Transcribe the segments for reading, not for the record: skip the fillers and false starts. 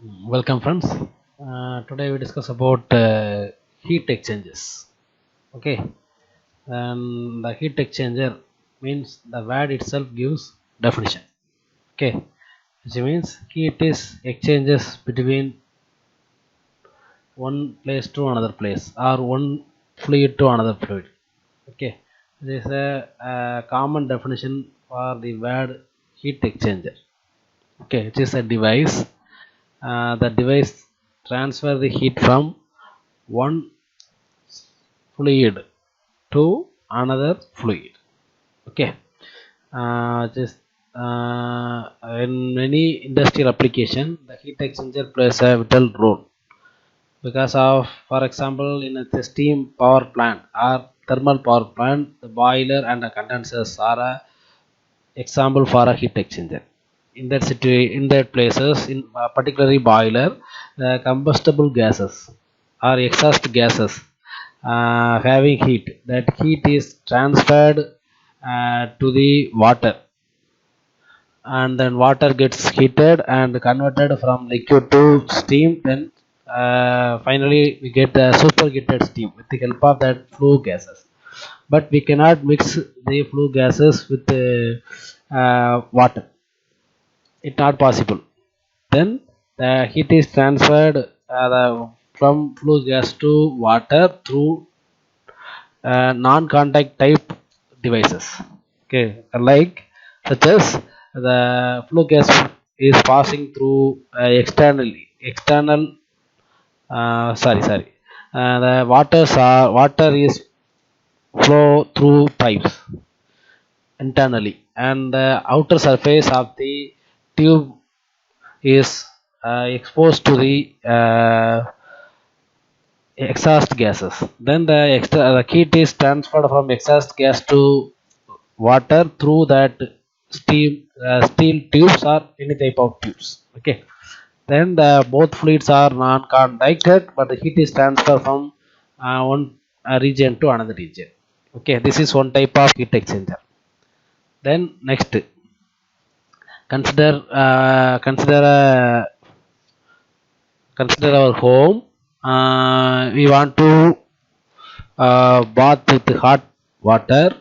Welcome, friends. Today we discuss about heat exchangers. Okay, and the heat exchanger means the word itself gives definition. Okay, which means heat is exchanges between one place to another place or one fluid to another fluid. Okay, this is a common definition for the word heat exchanger. Okay, it is a device. The device transfer the heat from one fluid to another fluid. Okay, just in many industrial application the heat exchanger plays a vital role because of, for example, in a steam power plant or thermal power plant, the boiler and the condensers are a example for a heat exchanger. In that in that places, in particularly boiler, the combustible gases or exhaust gases having heat. That heat is transferred to the water, and then water gets heated and converted from liquid to steam. Then finally we get the superheated steam with the help of that flue gases. But we cannot mix the flue gases with water. It's not possible. Then the heat is transferred from flue gas to water through non-contact type devices. Okay, like such as the flue gas is passing through external. Sorry. The water is flow through pipes internally, and the outer surface of the tube is exposed to the exhaust gases. Then the heat is transferred from exhaust gas to water through that steel tubes or any type of tubes. Okay. Then the both fluids are non-conducted, but the heat is transferred from one region to another region. Okay, this is one type of heat exchanger. Then next, consider our home. We want to bath with hot water.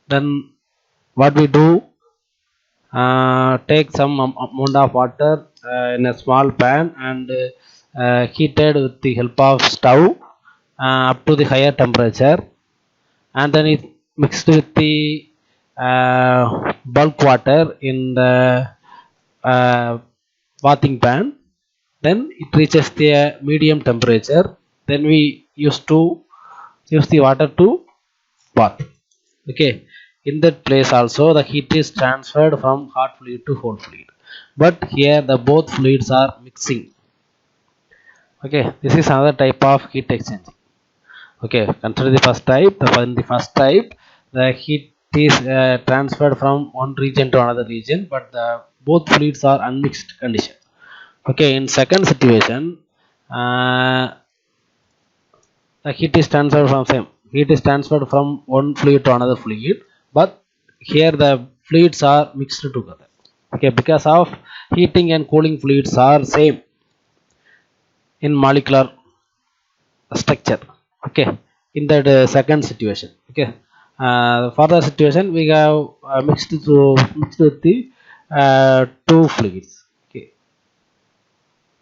Then what we do, take some amount of water in a small pan and heated with the help of stove up to the higher temperature, and then it mixed with the bulk water in the uh, bathing pan. Then it reaches the medium temperature. Then we used to use the water to bath. Okay, in that place also the heat is transferred from hot fluid to cold fluid, but here the both fluids are mixing. Okay, this is another type of heat exchange. Okay, consider the first type. In the first type, the heat is transferred from one region to another region, but the both fluids are unmixed condition. Okay, in second situation, uh, the heat is transferred from one fluid to another fluid, but here the fluids are mixed together. Okay, because of heating and cooling fluids are same in molecular structure. Okay, in that second situation. Okay, for the situation we have mixed with the two fluids. Okay,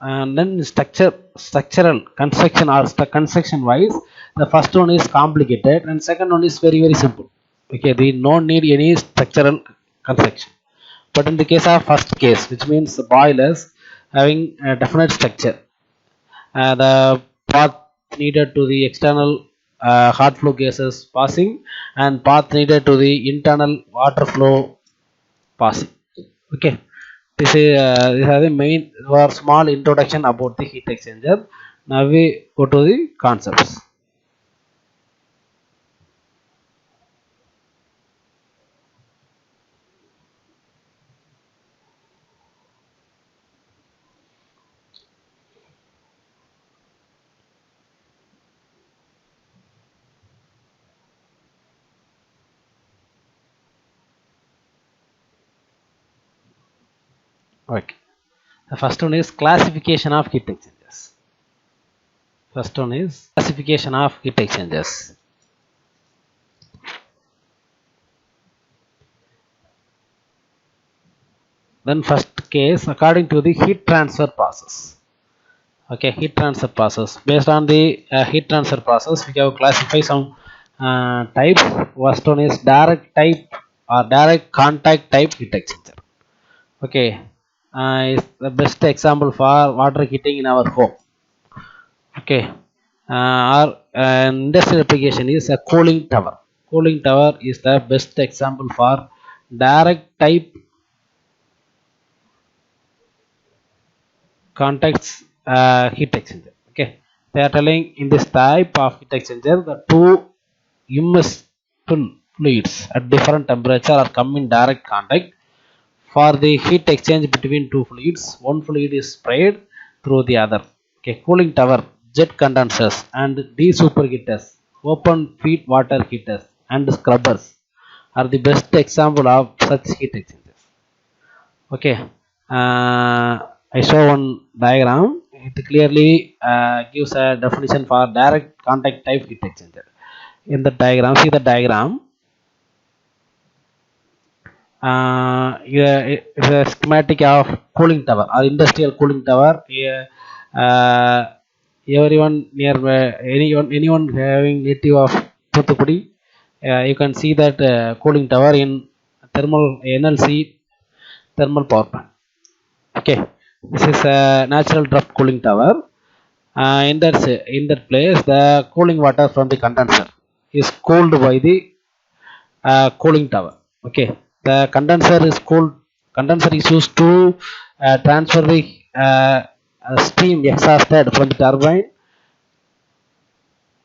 and then structural construction or construction wise, the first one is complicated and second one is very simple. Okay, we don't need any structural construction. But in the case of first case, which means the boilers having a definite structure, the path needed to the external hot flow gases passing, and path needed to the internal water flow passing. Okay, this is the main or small introduction about the heat exchanger. Now we go to the concepts. Okay, The first one is classification of heat exchangers. First one is classification of heat exchangers. Then first case, according to the heat transfer process. Okay, heat transfer process. Based on the heat transfer process, we have classified some types. First one is direct type or direct contact type heat exchanger. Okay, is the best example for water heating in our home. Okay, our industrial application is a cooling tower. Cooling tower is the best example for direct type contacts heat exchanger. Okay, they are telling in this type of heat exchanger the two immersible fluids at different temperature are come in direct contact. For the heat exchange between two fluids, one fluid is sprayed through the other. Okay, cooling tower, jet condensers, and desuperheaters, open feed water heaters, and scrubbers are the best example of such heat exchangers. Okay, I show one diagram. It clearly gives a definition for direct contact type heat exchanger. In the diagram, see the diagram. It's a schematic of cooling tower or industrial cooling tower. Everyone near anyone having native of Thuthukudi, you can see that cooling tower in thermal NLC thermal power plant. Okay, this is a natural draft cooling tower. In that place, the cooling water from the condenser is cooled by the cooling tower. Okay, the condenser is cooled. Condenser is used to transfer the steam exhausted from the turbine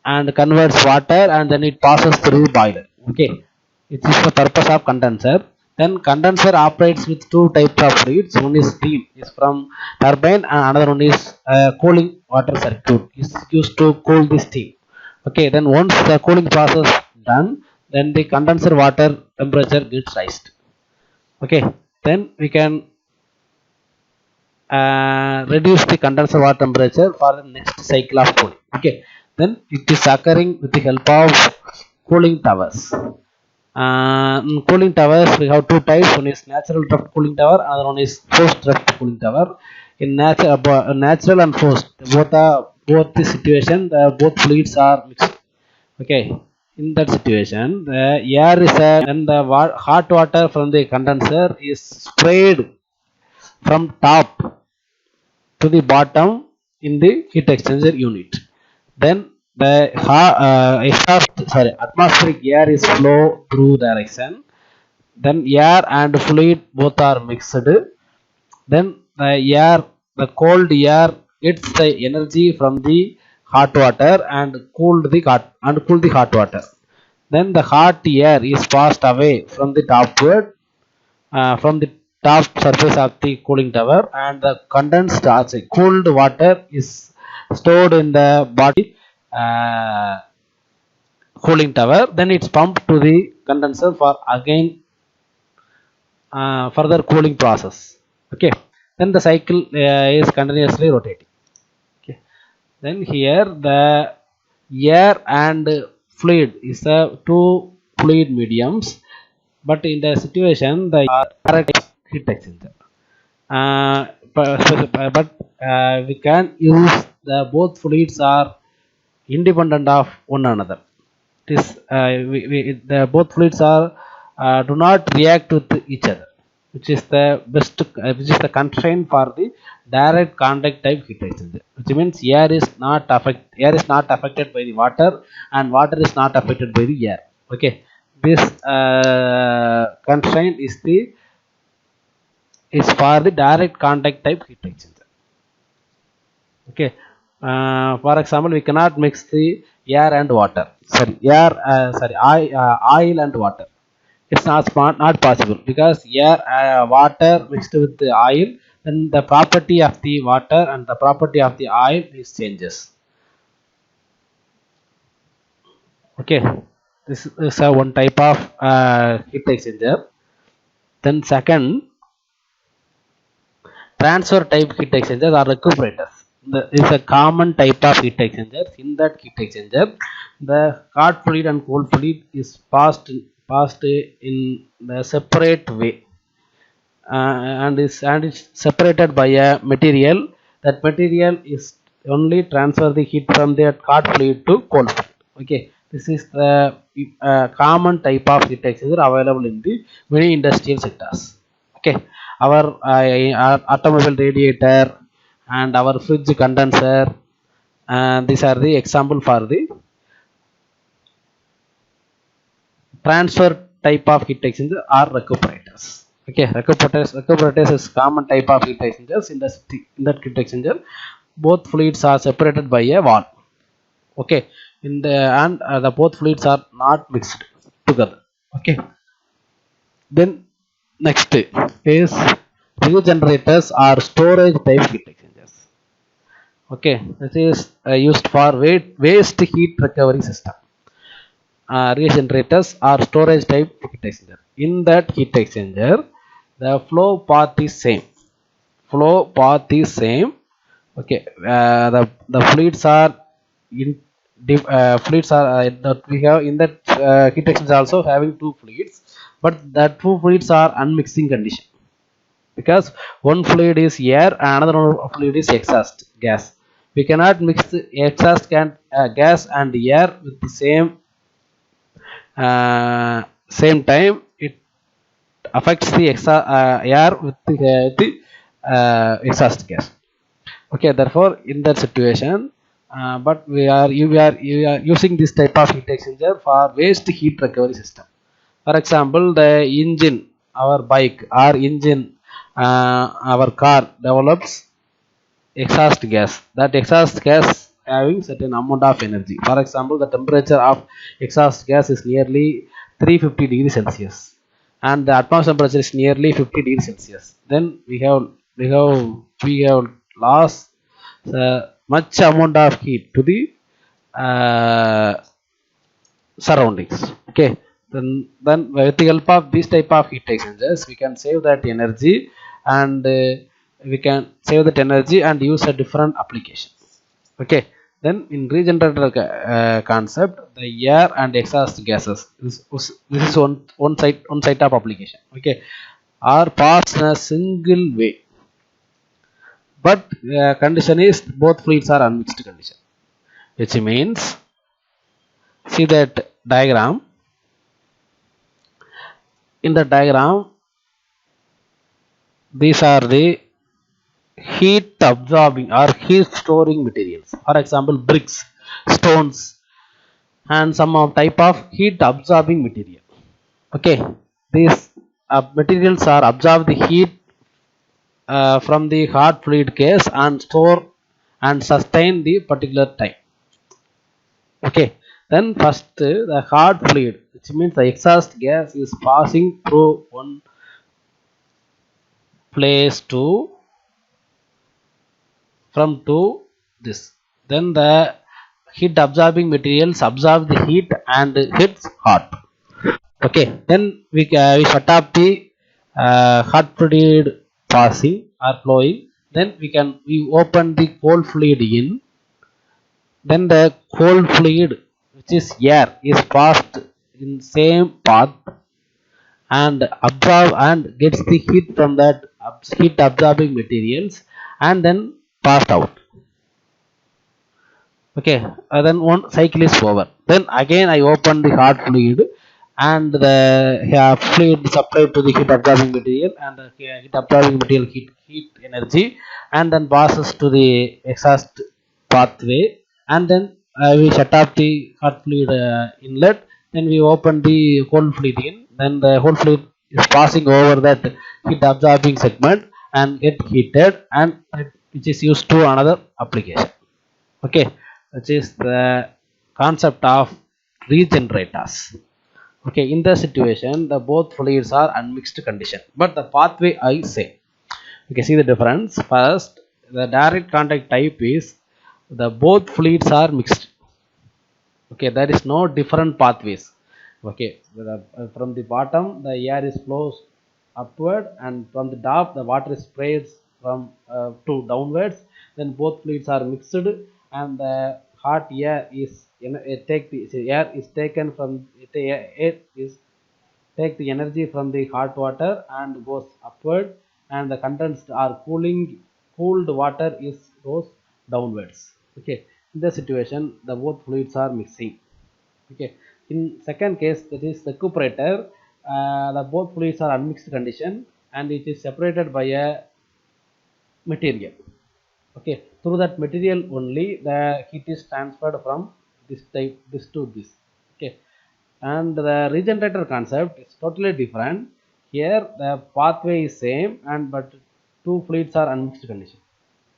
and converts water, and then it passes through the boiler. Okay, it is the purpose of condenser. Then condenser operates with two types of fluids. One is steam, is from turbine, and another one is cooling water circuit, is used to cool the steam. Okay, then once the cooling process done, then the condenser water temperature gets raised. Okay, then we can reduce the condenser water temperature for the next cycle of cooling. Okay, then it is occurring with the help of cooling towers. In cooling towers, we have two types. One is natural draft cooling tower, another one is forced draft cooling tower. In natural and forced, both the situation, both fluids are mixed. Okay, in that situation, the air is and the hot water from the condenser is sprayed from top to the bottom in the heat exchanger unit. Then the atmospheric air is flow through direction. Then air and fluid both are mixed. Then the cold air gets the energy from the hot water and cool the hot water. Then the hot air is passed away from the from the top surface of the cooling tower, and the condensed cooled water is stored in the body cooling tower. Then it's pumped to the condenser for again further cooling process. Okay, then the cycle is continuously rotating. Okay, then here the air and fluid is the two fluid mediums, but in the situation the direct heat exchanger. But we can use the both fluids are independent of one another. It is the both fluids are do not react with each other, which is the best, which is the constraint for the direct contact type heat exchanger. Which means air is not affected by the water, and water is not affected by the air. Okay, this constraint is for the direct contact type heat exchanger. Okay, for example, we cannot mix the air and water. Oil and water. It's not possible, because air water mixed with the oil, then the property of the water and the property of the oil is changes. Okay, this is one type of heat exchanger. Then transfer type heat exchangers are recuperators. Is a common type of heat exchangers. In that heat exchanger, the hot fluid and cold fluid is passed in the separate way, and is separated by a material. That material is only transfer the heat from the hot fluid to cold fluid. Okay, this is the common type of heat exchanger available in the many industrial sectors. Okay, our automobile radiator and our fridge condenser, and these are the example for the transfer type of heat exchanger or recuperators. Okay, recuperators is common type of heat exchangers. In that heat exchanger, both fluids are separated by a wall. Okay, in the and the both fluids are not mixed together. Okay, then next is regenerators or storage type heat exchangers. Okay, this is used for waste heat recovery system. Regenerators or storage type heat exchanger. In that heat exchanger, the flow path is same. Flow path is same. Okay, the fluids are in fluids are that we have in that heat exchanger also having two fluids, but that two fluids are unmixing condition, because one fluid is air and another fluid is exhaust gas. We cannot mix the exhaust gas and air with the same time. It affects the air with the exhaust gas. Okay, therefore in that situation, but we are using this type of heat exchanger for waste heat recovery system. For example, the engine, our bike or engine, our car develops exhaust gas. That exhaust gas having certain amount of energy. For example, the temperature of exhaust gas is nearly 350 degrees Celsius, and the atmosphere temperature is nearly 50 degrees Celsius. Then we have lost much amount of heat to the uh, surroundings. Okay, then with the help of this type of heat exchangers, we can save that energy, and we can save that energy and use a different application. Okay, then in regenerator concept, the air and exhaust gases, this is one side of application. Okay, are passed in a single way, but condition is both fluids are unmixed condition, which means, see that diagram. In the diagram, these are the heat absorbing or heat storing materials. For example, bricks, stones, and some of type of heat absorbing material. Okay, these materials are absorb the heat from the hot fluid case and store and sustain the particular time. Okay, then first the hot fluid, which means the exhaust gas, is passing through one place to from to this. Then the heat absorbing materials absorb the heat and hits hot. Okay, then we shut off the hot fluid passing or flowing. Then we open the cold fluid in. Then the cold fluid, which is air, is passed in same path and absorb and gets the heat from that heat absorbing materials, and then passed out. Okay, then one cycle is over. Then again I open the hot fluid, and the fluid supplied to the heat absorbing material, and the heat absorbing material heat energy, and then passes to the exhaust pathway, and then we shut off the hot fluid inlet. Then we open the cold fluid in. Then the whole fluid is passing over that heat absorbing segment and get heated, and which is used to another application. Okay, which is the concept of regenerators. Okay, in the situation, the both fluids are unmixed condition, but the pathway I say. Okay, see the difference. First, the direct contact type is the both fluids are mixed. Okay, there is no different pathways. Okay, from the bottom the air is flows upward, and from the top the water is sprayed from to downwards, then both fluids are mixed, and the hot air is air is taken from air is take the energy from the hot water and goes upward, and the contents are cooled water is goes downwards. Okay, in this situation the both fluids are mixing. Okay, in second case, that is recuperator, the both fluids are unmixed condition and it is separated by a material. Okay, through that material only the heat is transferred from this to this. Okay, and the regenerator concept is totally different. Here the pathway is same, and but two fluids are unmixed condition.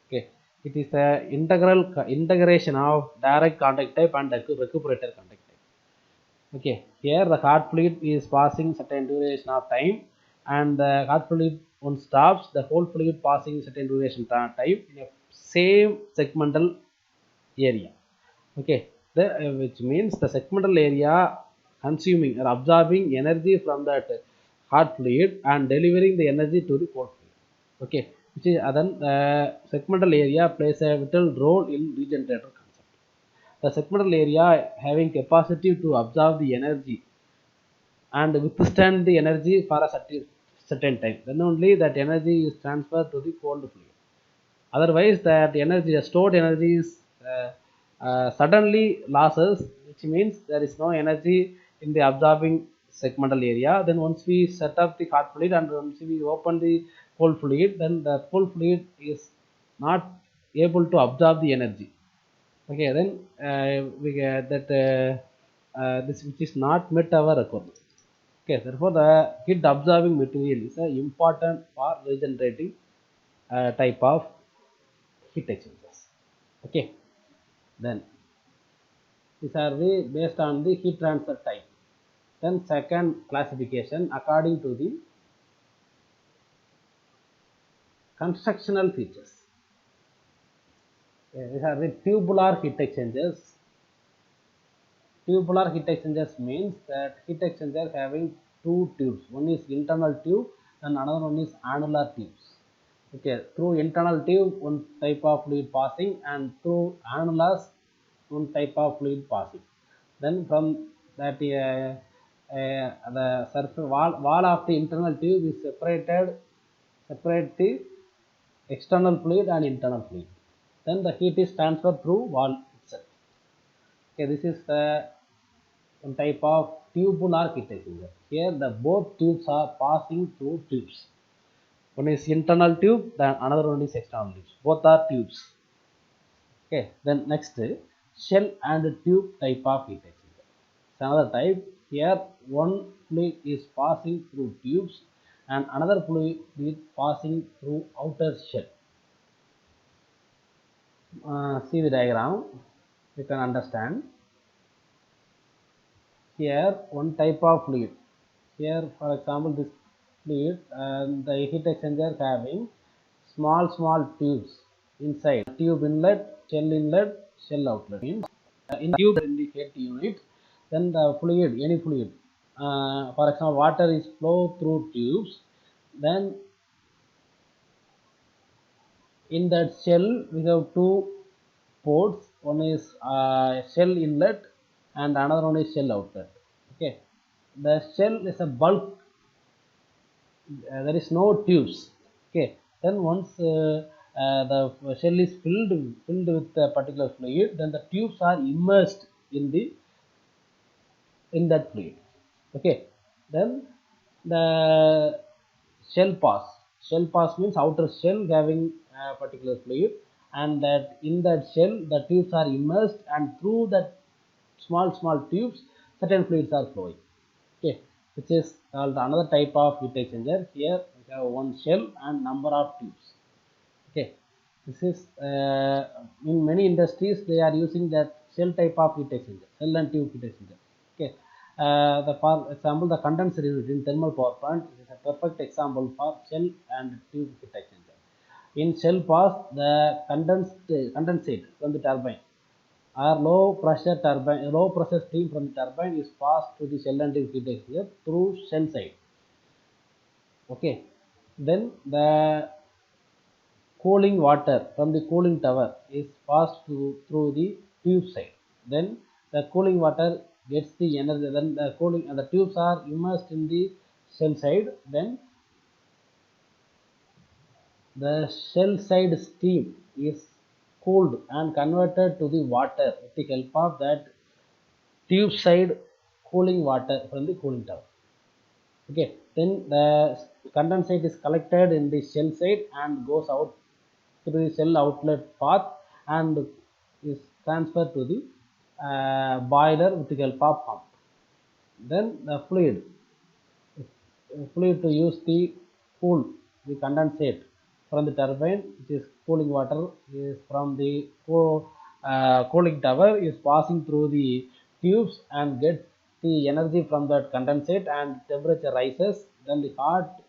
Okay, it is the integration of direct contact type and recuperator contact type. Okay, here the hot fluid is passing certain duration of time, and the hot fluid once stops, the whole fluid passing certain duration time in a same segmental area. Okay, which means the segmental area consuming or absorbing energy from that hot fluid and delivering the energy to the cold fluid. Okay, which is then segmental area plays a vital role in regenerator concept. The segmental area having capacity to absorb the energy and withstand the energy for a certain time, then only that energy is transferred to the cold fluid. Otherwise that energy, the stored energy is suddenly losses, which means there is no energy in the absorbing segmental area. Then once we set up the hot fluid and once we open the cold fluid, then the cold fluid is not able to absorb the energy. Okay, then we get that this which is not met our requirement. Okay, therefore the heat absorbing material is important for regenerating type of heat exchangers. Okay, then these are the based on the heat transfer type. Then second classification according to the constructional features. These are the tubular heat exchangers. Tubular heat exchangers means that heat exchanger having two tubes. One is internal tube and another one is annular tubes. Okay, through internal tube one type of fluid passing, and through annulus one type of fluid passing. Then from that the surface wall of the internal tube is separate the external fluid and internal fluid. Then the heat is transferred through wall itself. Okay, this is the one type of tubular heat exchanger. Here the both tubes are passing through tubes. One is internal tube, then another one is external tubes. Both are tubes. Okay, then next shell and tube type of heat exchanger. It's another type. Here one fluid is passing through tubes and another fluid is passing through outer shell. See the diagram, you can understand. Here one type of fluid. Here for example this fluid, the heat exchanger having small tubes inside. Tube inlet, shell outlet. Means in tube in the heat unit, then the fluid, any fluid, for example water is flow through tubes. Then in that shell we have two ports. One is shell inlet and another one is shell outlet. Okay, the shell is a bulk, there is no tubes. Okay, then once the shell is filled with a particular fluid, then the tubes are immersed in that fluid. Okay, then the shell pass means outer shell having a particular fluid, and that in that shell the tubes are immersed, and through that small tubes certain fluids are flowing. Okay, which is called another type of heat exchanger. Here we have one shell and number of tubes. Okay, this is in many industries they are using that shell type of heat exchanger, shell and tube heat exchanger. Okay, for example the condenser unit in thermal power plant is a perfect example for shell and tube heat exchanger. In shell pass, the condensate from the turbine or low pressure steam from the turbine is passed to the shell and tube heat exchanger through shell side. Okay, then the cooling water from the cooling tower is passed through the tube side. Then the cooling water gets the energy. Then the cooling and the tubes are immersed in the shell side. Then the shell side steam is cooled and converted to the water with the help of that tube side cooling water from the cooling tower. Okay, then the condensate is collected in the shell side and goes out through the shell outlet path and is transferred to the boiler with the help of pump. Then the fluid to use the cool the condensate from the turbine, which is cooling water is from the cooling tower, is passing through the tubes and gets the energy from that condensate and temperature rises. Then the hot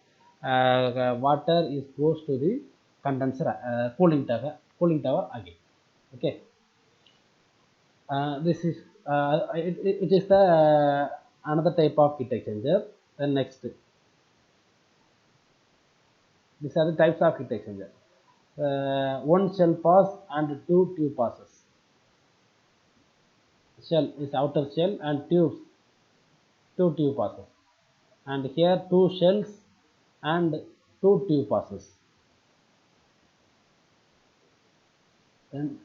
water is goes to the condenser cooling tower again. Okay, this is it is the another type of heat exchanger. Then next, these are the types of heat exchanger. One shell pass and two tube passes. Shell is outer shell and tubes, two tube passes. And here two shells and two tube passes. Then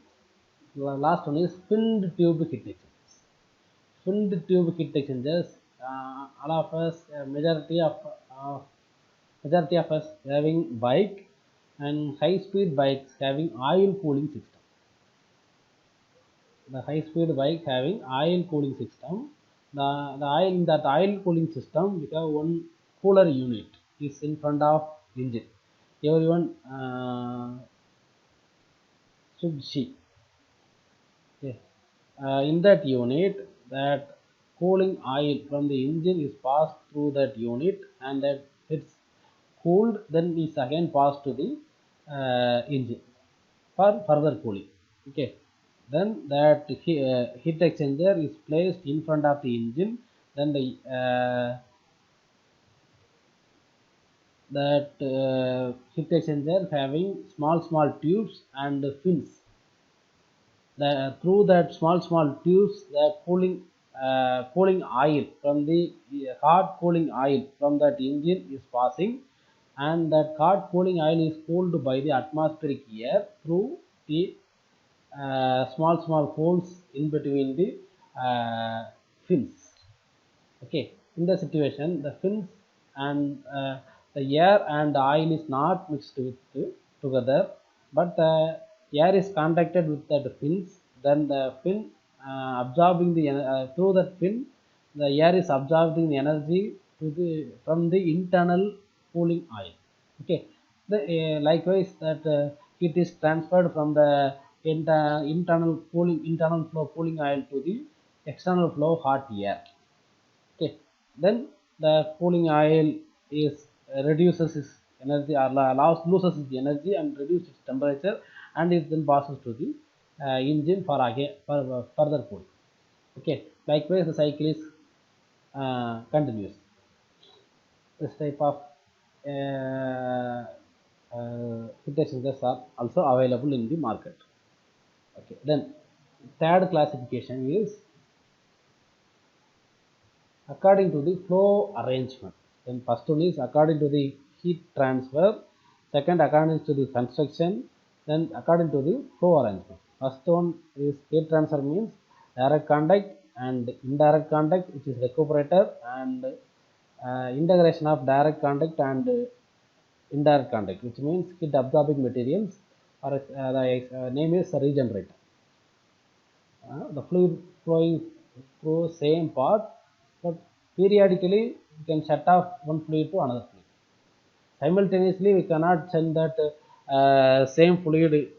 the last one is filled tube heat exchangers. Filled tube heat exchangers, all of us, majority of us having bike and high speed bikes having oil cooling system. The high speed bike having oil cooling system. The oil in that oil cooling system, we have one cooler unit is in front of engine. Everyone should see. Okay. In that unit, that cooling oil from the engine is passed through that unit and that it's cooled, then is again passed to the engine for further cooling. Okay, then that heat exchanger is placed in front of the engine. Then the heat exchanger having small tubes and fins. Through that small tubes, the cooling oil from the hot cooling oil from that engine is passing, and that hot cooling oil is cooled by the atmospheric air through the small holes in between the fins. Okay, in the situation, the fins and the air and the oil is not mixed together, but the air is contacted with the fins. Then the fin absorbing the through that fin, the air is absorbing the energy from the internal cooling oil. Okay, likewise that heat is transferred from the internal flow cooling oil to the external flow hot air. Okay, then the cooling oil is reduces its energy or loses its energy and reduces its temperature, and it then passes to the engine for again for further cooling. Okay, likewise the cycle is continuous. This type of heat exchangers are also available in the market. Okay, then third classification is according to the flow arrangement. Then first one is according to the heat transfer, second according to the construction, then according to the flow arrangement. First one is heat transfer, means direct contact and indirect contact, which is recuperator, and integration of direct contact and indirect contact, which means heat absorbing materials, or the name is regenerator. The fluid flowing through same path, but periodically we can shut off one fluid to another fluid. Simultaneously, we cannot send that same fluid,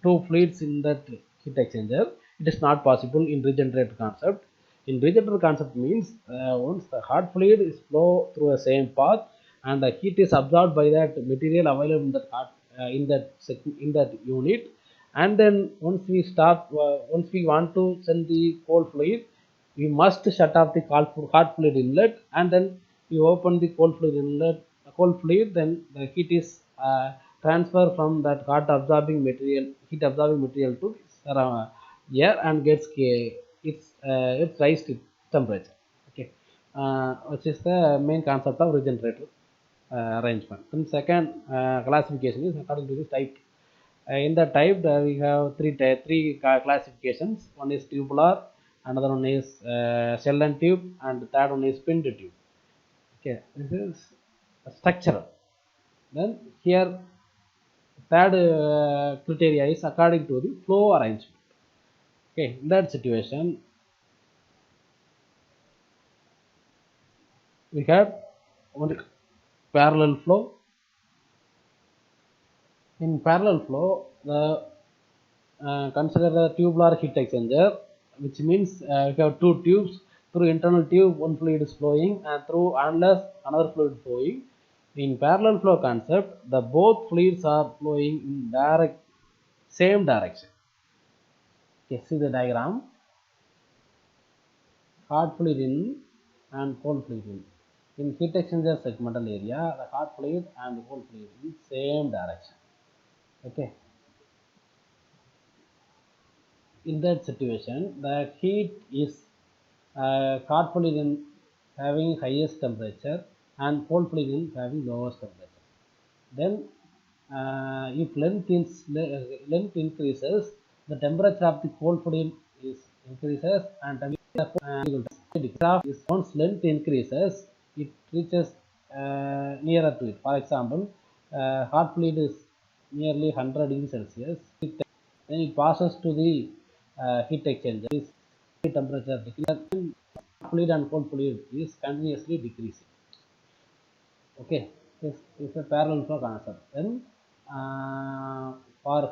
two fluids in that heat exchanger. It is not possible in regenerator concept. In regenerator concept means once the hot fluid is flow through the same path and the heat is absorbed by that material available in that in that unit, and then once we want to send the cold fluid, we must shut off the hot fluid inlet, and then we open the cold fluid inlet, then the heat is transfer from that heat absorbing material to air and gets its rise to temperature. Okay, which is the main concept of regenerator arrangement. Then second classification is according to this type. In the type we have three classifications. One is tubular, another one is shell and tube, and the third one is pinned tube. Okay, this is structural. Then here third criteria is according to the flow arrangement. Okay, in that situation we have one parallel flow. In parallel flow, the consider the tubular heat exchanger, which means we have two tubes. Through internal tube one fluid is flowing, and through another fluid flowing. In parallel flow concept, the both fluids are flowing in same direction. Okay, see the diagram. Hot fluid in and cold fluid in. In heat exchanger segmental area, the hot fluid and the cold fluid in same direction. Okay, in that situation the heat is hot fluid in having highest temperature and cold fluid in having lowest temperature. Then if length increases, the temperature of the cold fluid is increases and once length increases, it reaches nearer to it. For example, hot fluid is nearly 100 degrees Celsius. Then it passes to the heat exchanger. This temperature decreases, fluid and cold fluid is continuously decreasing. Okay, this is a parallel flow concept. Then for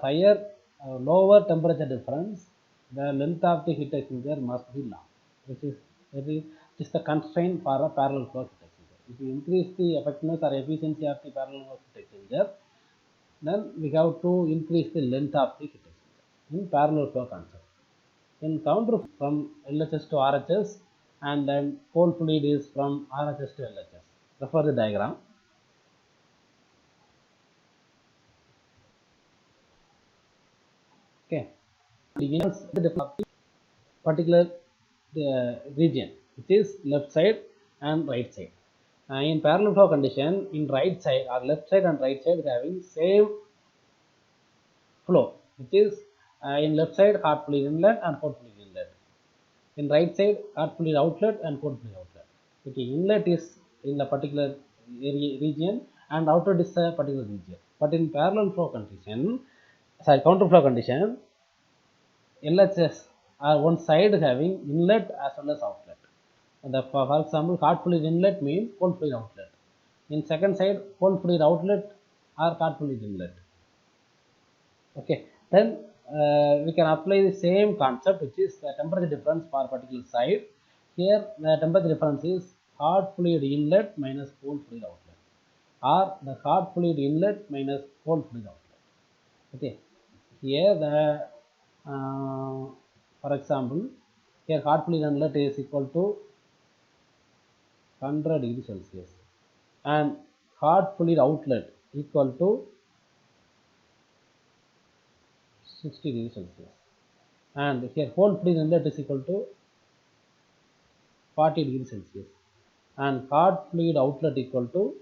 lower temperature difference, the length of the heat exchanger must be long, which is the constraint for a parallel flow heat exchanger. If you increase the effectiveness or efficiency of the parallel flow heat exchanger, then we have to increase the length of the heat exchanger in parallel flow concept. In counter from LHS to RHS, and then cold fluid is from RHS to LHS. Refer the diagram. Okay, the particular region, which is left side and right side. In parallel flow condition, in right side or left side and right side having same flow, which is in left side hot fluid inlet and cold fluid inlet. In right side hot fluid outlet and cold fluid outlet. Okay, inlet is in the particular region and outlet is a particular region. But in parallel flow condition, counter flow condition, LHS are one side having inlet as well as outlet. For example, hot fluid inlet means cold fluid outlet. In second side, cold fluid outlet or hot fluid inlet. Okay, then we can apply the same concept, which is the temperature difference for particular side. Here the temperature difference is hot fluid inlet minus cold fluid outlet, or the hot fluid inlet minus cold fluid outlet. Okay, here the for example, here hot fluid inlet is equal to 100 degrees Celsius and hot fluid outlet equal to 60 degrees Celsius, and here cold fluid inlet is equal to 40 degrees Celsius and hot fluid outlet equal to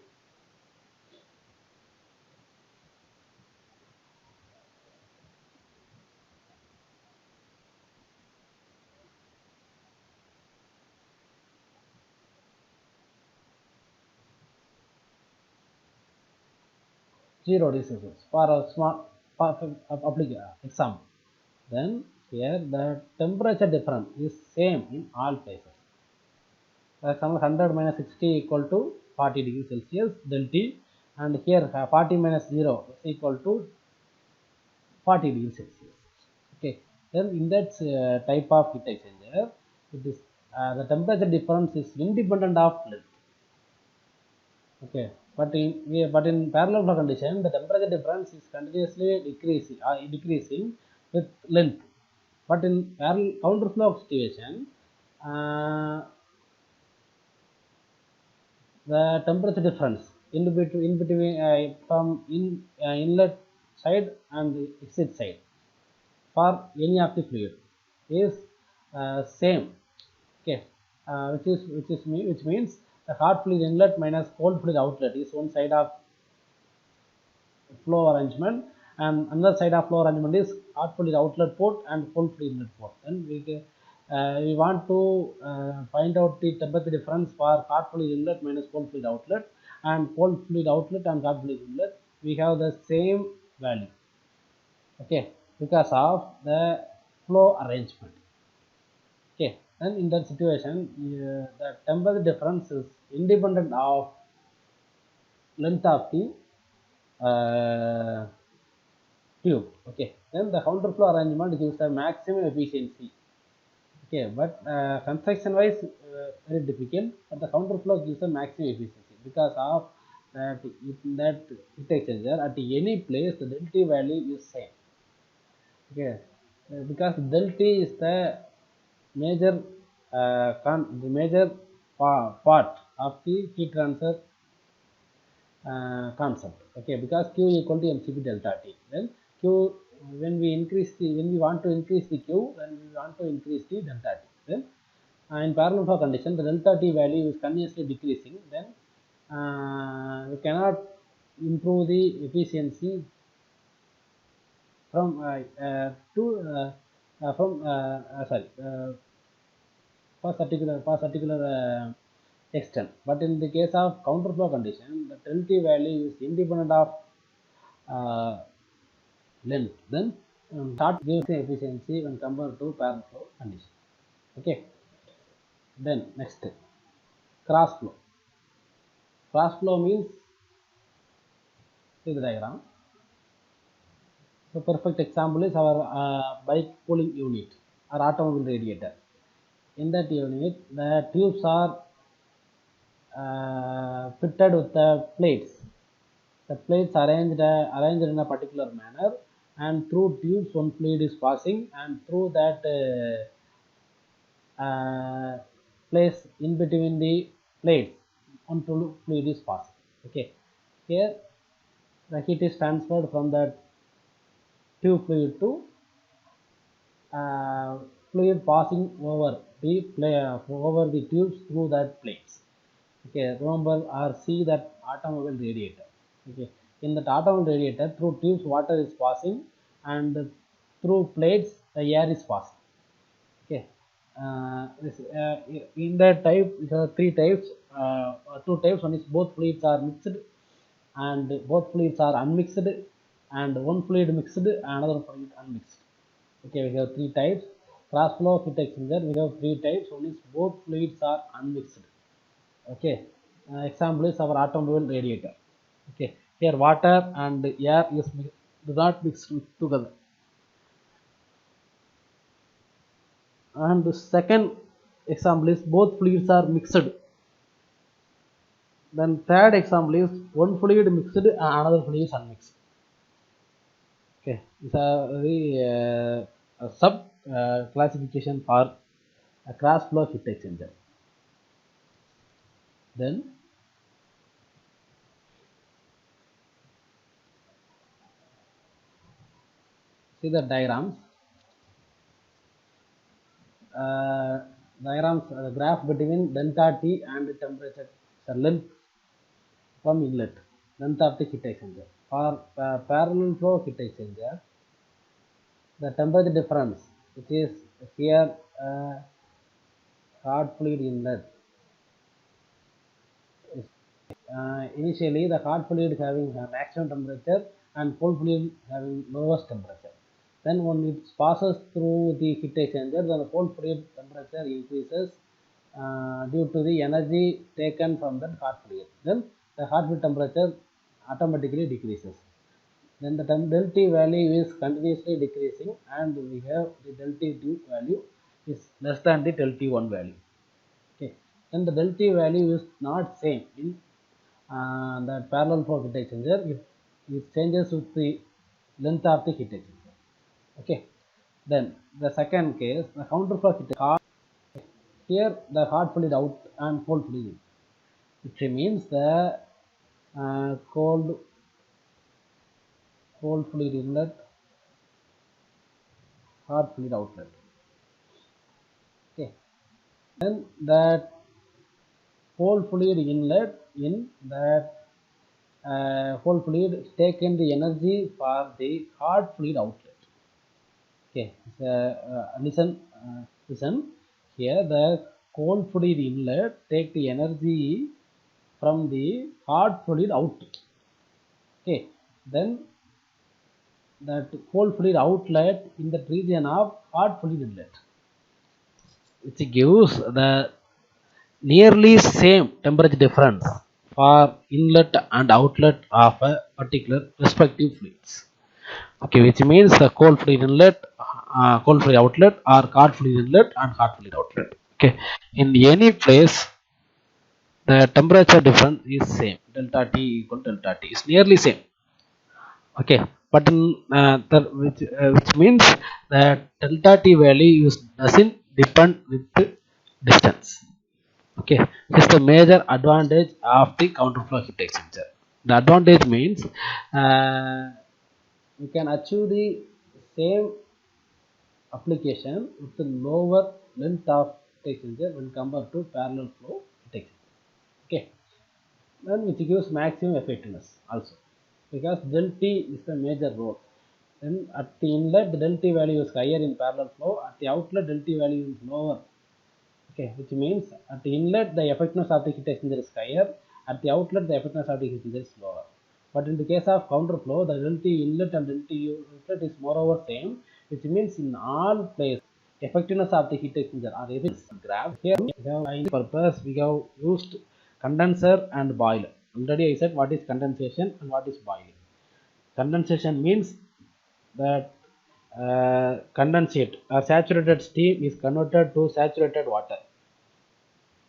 0 degrees Celsius for a small example. Then here the temperature difference is same in all places. For example, 100 minus 60 equal to 40 degrees Celsius del T, and here 40 minus 0 is equal to 40 degrees Celsius. Okay, then in that type of heat exchanger, it is the temperature difference is independent of length. Okay, but in parallel flow condition, the temperature difference is continuously decreasing with length. But in parallel counter flow situation, the temperature difference in between from inlet side and exit side for any of the fluid is same. Okay, which means the hot fluid inlet minus cold fluid outlet is one side of flow arrangement, and another side of flow arrangement is hot fluid outlet port and cold fluid inlet port. Then we want to find out the temperature difference for hot fluid inlet minus cold fluid outlet, and cold fluid outlet and hot fluid inlet we have the same value. Okay, because of the flow arrangement. Okay, and in that situation the temperature difference is independent of length of the tube. Okay, then the counterflow arrangement gives the maximum efficiency. Okay, but construction wise very difficult, but the counterflow gives the maximum efficiency because of that heat exchanger at any place the del T value is same. Okay, because del T is the major the major part of the heat transfer concept. Okay, because Q equal to mcp delta T. Then Q, when we want to increase the Q, then we want to increase the delta T. Then in parallel flow condition the delta T value is continuously decreasing. Then we cannot improve the efficiency from for particular extent. But in the case of counterflow condition, the del T value is independent of length. Then start gives the efficiency when compared to parallel flow condition. Okay. Then next, cross flow. Cross flow means, see the diagram. So perfect example is our bike cooling unit or automobile radiator. In that unit, the tubes are fitted with the plates. The plates arranged in a particular manner, and through tubes one fluid is passing, and through that place in between the plates one fluid is passing. Okay, here the heat is transferred from the tube fluid to fluid passing over the tubes through that plates. Okay, remember or see that automobile radiator. Okay, in that automobile radiator through tubes water is passing, and through plates the air is passing. Okay, in that type there are three types, two types. One is both fluids are mixed and both fluids are unmixed, and one fluid mixed and another fluid unmixed. Okay, we have three types. Cross flow heat exchanger we have three types. One is both fluids are unmixed. Okay, example is our automobile radiator. Okay, here water and air is do not mix together. And the second example is both fluids are mixed. Then third example is one fluid mixed and another fluid is unmixed. Okay, these are the sub classification for a cross flow heat exchanger. Then see the diagrams. Graph between delta T and temperature, length from inlet, length of the heat exchanger. For parallel flow heat exchanger, the temperature difference, which is here hot fluid inlet. Initially the hot fluid is having maximum temperature and cold fluid having lowest temperature. Then when it passes through the heat exchanger, then the cold fluid temperature increases due to the energy taken from that hot fluid. Then the hot fluid temperature automatically decreases. Then the del T value is continuously decreasing, and we have the del T2 value is less than the del T1 value. Okay, then the del T value is not same in the parallel flow heat exchanger. It changes with the length of the heat exchanger. Okay, then the second case, the counterflow heat exchanger. Here the hot fluid out and cold fluid in, which means the cold fluid inlet, hot fluid outlet. Okay, then that cold fluid inlet in that whole fluid taken the energy for the hot fluid outlet. Okay, listen here. The cold fluid inlet take the energy from the hot fluid outlet. Okay, then that cold fluid outlet in the region of hot fluid inlet, which gives the nearly same temperature difference for inlet and outlet of a particular respective fluids. Okay, which means the cold fluid inlet, cold fluid outlet, or hot fluid inlet and hot fluid outlet. Okay, in any place the temperature difference is same. Delta T equal to delta T is nearly same. Okay, but in which means that delta T value doesn't depend with the distance. Okay, this is the major advantage of the counterflow heat exchanger. The advantage means we can achieve the same application with the lower length of heat exchanger when compared to parallel flow heat exchanger. Okay, then which gives maximum effectiveness also, because del T is the major role. Then at the inlet the del T value is higher in parallel flow, at the outlet del T value is lower. Okay, which means at the inlet the effectiveness of the heat exchanger is higher, at the outlet the effectiveness of the heat exchanger is lower. But in the case of counterflow, the del T inlet and del T outlet is moreover same, which means in all places effectiveness of the heat exchanger are graph. Here we have purpose we have used condenser and boiler. Already I said what is condensation and what is boiling. Condensation means that condensate or saturated steam is converted to saturated water,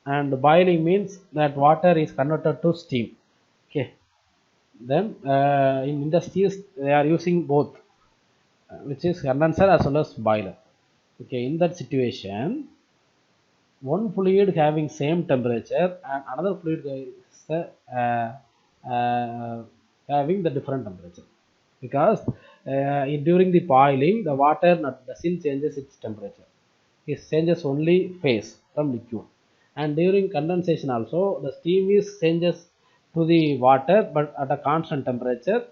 and boiling means that water is converted to steam. Okay, then in industries they are using both, which is condenser as well as boiler. Okay, in that situation one fluid having same temperature and another fluid is having the different temperature, because during the boiling the water doesn't changes its temperature, it changes only phase from liquid. And during condensation also the steam is changes to the water but at a constant temperature.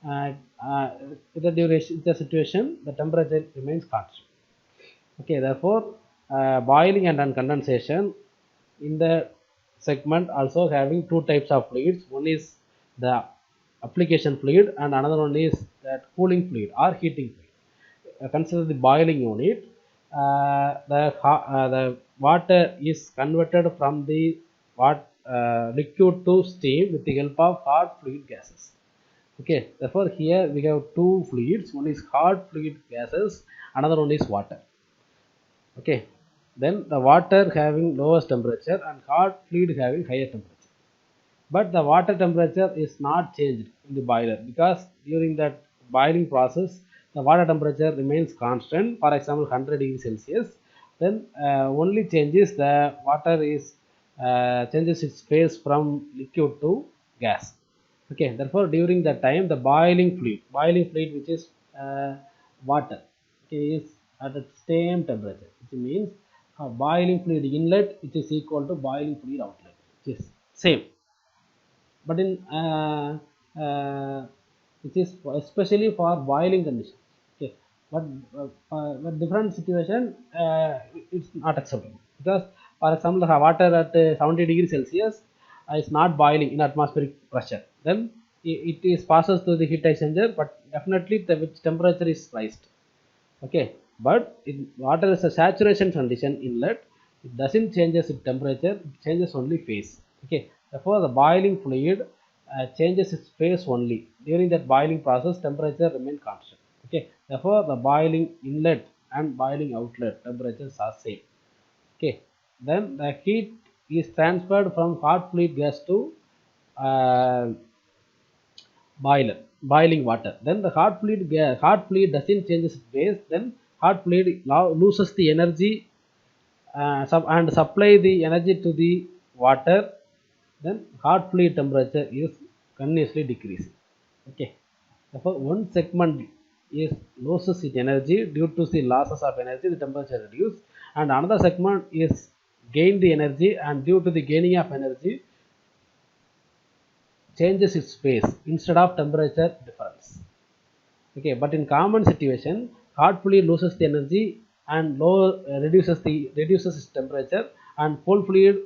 The duration, the situation, the temperature remains constant. Okay, therefore boiling and condensation in the segment also having two types of fluids. One is the application fluid and another one is that cooling fluid or heating fluid. Consider the boiling unit. The water is converted from the liquid to steam with the help of hot fluid gases. Okay, therefore here we have two fluids, one is hot fluid gases, another one is water. Okay, then the water having lowest temperature and hot fluid having higher temperature, but the water temperature is not changed in the boiler, because during that boiling process the water temperature remains constant, for example 100 degrees Celsius. Then only changes the water is changes its phase from liquid to gas. Okay, therefore during that time the boiling fluid which is water, okay, is at the same temperature, which means boiling fluid inlet which is equal to boiling fluid outlet, which is same. But in which is especially for boiling condition. Okay, but different situation it's not acceptable, because for example the water at 70 degrees Celsius is not boiling in atmospheric pressure, then it is passes through the heat exchanger, but definitely the which temperature is raised. Okay, but in water is a saturation condition inlet, it doesn't changes its temperature, it changes only phase. Okay, therefore the boiling fluid changes its phase only. During that boiling process temperature remain constant. Okay, therefore the boiling inlet and boiling outlet temperatures are same. Okay, then the heat is transferred from hot fluid gas to uh, boiling water. Then the hot fluid doesn't change its phase, then hot fluid loses the energy and supply the energy to the water. Then hot fluid temperature is continuously decreasing. Okay, therefore one segment is loses its energy due to the losses of energy, the temperature reduce, and another segment is gain the energy, and due to the gaining of energy changes its phase instead of temperature difference. Okay, but in common situation, hot fluid loses the energy and reduces its temperature, and cold fluid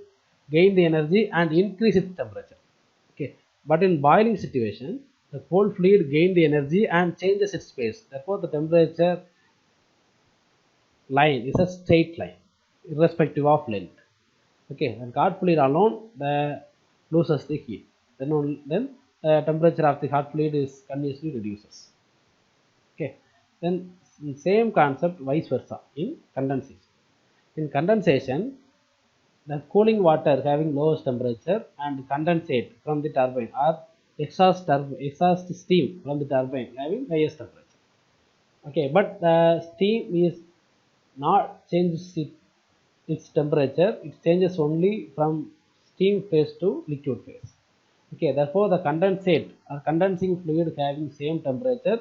gain the energy and increase its temperature. Okay, but in boiling situation, the cold fluid gain the energy and changes its phase, therefore the temperature line is a straight line irrespective of length. Okay, and hot fluid alone the loses the heat, then temperature of the hot fluid is continuously reduces. Okay, then same concept vice versa in condensation. In condensation, the cooling water having lowest temperature and condensate from the turbine, or exhaust steam from the turbine having highest temperature. Okay, but the steam is not changes its temperature, it changes only from steam phase to liquid phase. Okay, therefore the condensate or condensing fluid having same temperature,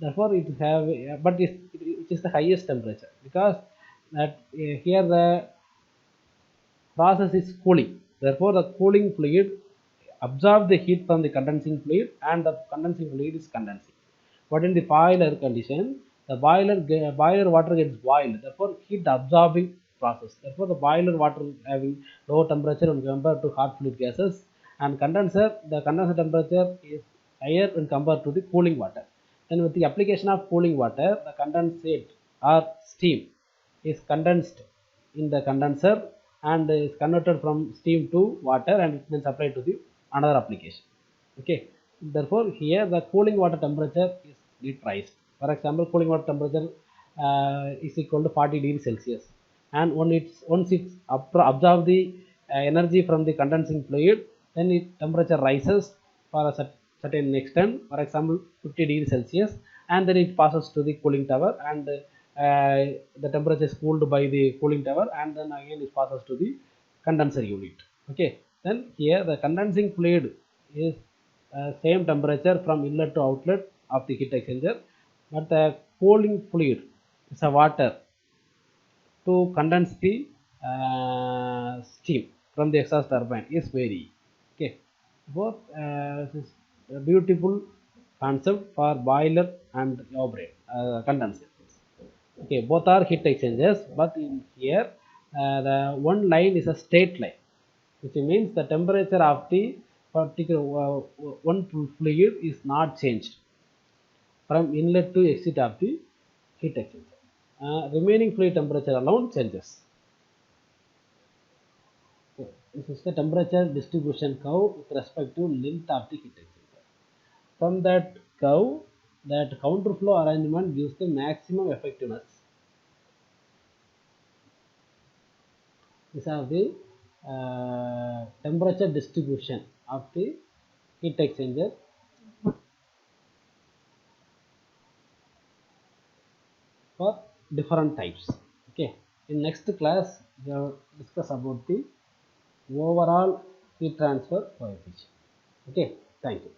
therefore it have, but it is the highest temperature, because that here the process is cooling, therefore the cooling fluid absorb the heat from the condensing fluid and the condensing fluid is condensing. But in the boiler condition, the boiler water gets boiled, therefore heat absorbing process, therefore the boiler water having low temperature when compared to hot fluid gases, and the condenser temperature is higher when compared to the cooling water. Then with the application of cooling water, the condensate or steam is condensed in the condenser and is converted from steam to water and then supplied to the another application. Okay, therefore here the cooling water temperature is decreased. For example, cooling water temperature is equal to 40 degrees Celsius, and once it's absorb the energy from the condensing fluid, then its temperature rises for a certain extent, for example 50 degrees Celsius, and then it passes to the cooling tower, and the temperature is cooled by the cooling tower, and then again it passes to the condenser unit. Okay, then here the condensing fluid is same temperature from inlet to outlet of the heat exchanger, but the cooling fluid is a water to condense the steam from the exhaust turbine is vary. Okay, both this is a beautiful concept for boiler and evaporator condenser. Okay, both are heat exchangers, but in here the one line is a straight line, which means the temperature of the particular one fluid is not changed from inlet to exit of the heat exchanger. Remaining fluid temperature alone changes. So this is the temperature distribution curve with respect to length of the heat exchanger. From that curve, that counterflow arrangement gives the maximum effectiveness. These are the temperature distribution of the heat exchanger for different types. Okay, in next class we will discuss about the overall heat transfer coefficient. Okay, thank you.